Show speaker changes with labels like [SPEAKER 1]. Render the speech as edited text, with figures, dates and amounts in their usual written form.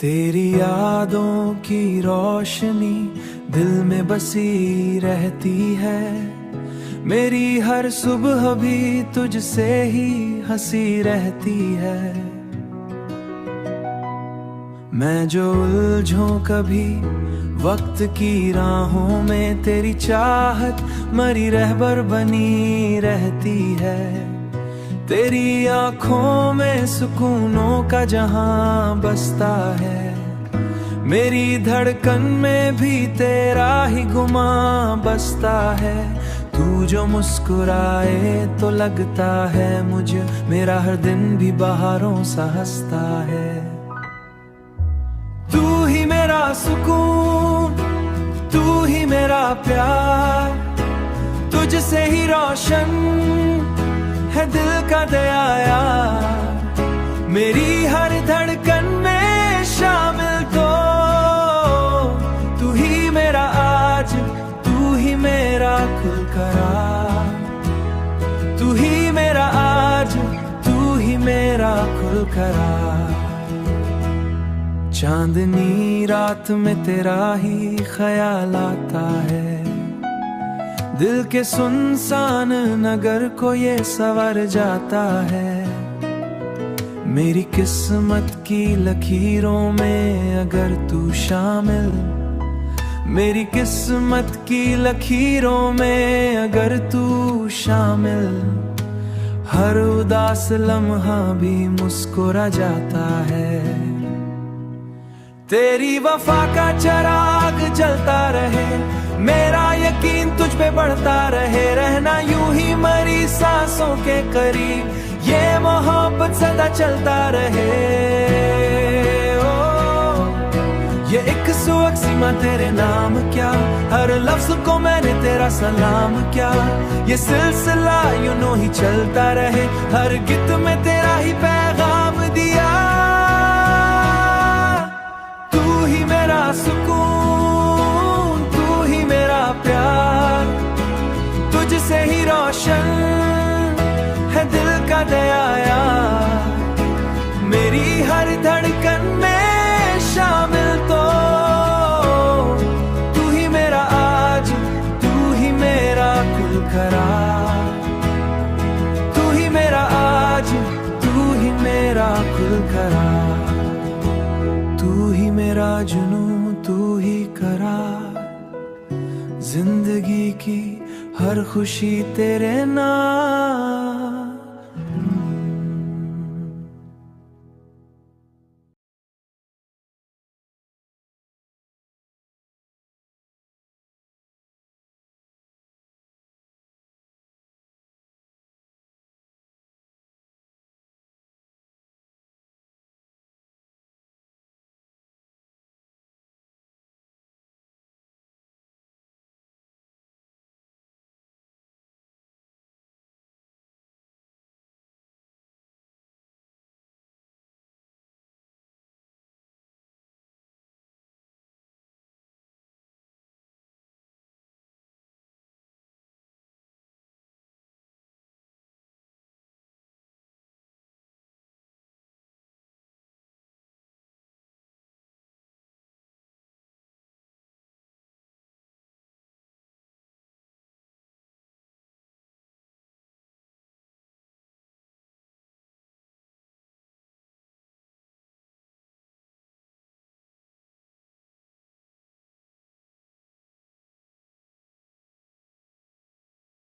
[SPEAKER 1] तेरी यादों की रोशनी दिल में बसी रहती है। मेरी हर सुबह भी तुझसे ही हंसी रहती है। मैं जो उलझूं कभी वक्त की राहों में, तेरी चाहत मरी रहबर बनी रहती है। तेरी आंखों में सुकूनों का जहां बसता है। मेरी धड़कन में भी तेरा ही गुमा बसता है। तू जो मुस्कुराए तो लगता है मुझे मेरा हर दिन भी बहारों सा हंसता है। तू ही मेरा सुकून, तू ही मेरा प्यार, तुझसे ही रोशन है दिल का दया यार। मेरी हर धड़कन में शामिल तो तू ही मेरा आज, तू ही मेरा खुल करार। तू ही मेरा आज, तू ही मेरा खुल करार। चांदनी रात में तेरा ही ख्याल आता है। दिल के सुनसान नगर को ये सवर जाता है। मेरी किस्मत की लकीरों में अगर तू शामिल, मेरी किस्मत की लकीरों में अगर तू शामिल, हर उदास लम्हा भी मुस्कुरा जाता है। तेरी वफा का चिराग जलता रहे, मेरा यकीन तुझ पे बढ़ता रहे। रहना यूं ही मरी सांसों के करीब, ये मोहब्बत सदा चलता रहे। ओ, ये एक सुअक सीमा तेरे नाम क्या, हर लफ्ज को मैंने तेरा सलाम क्या। ये सिलसिला यूं ही चलता रहे, हर गीत में तेरा ही पैगाम दिया। तू ही मेरा सुकून, तू ही मेरा प्यार, तुझसे ही रोशन है दिल का दया यार। मेरी हर धड़कन में शामिल तो तू ही मेरा आज, तू ही मेरा खुल करार। तू ही मेरा आज, तू ही मेरा खुल करार। तू ही मेरा जुनून, तू ही करार। जिंदगी की हर खुशी तेरे नाम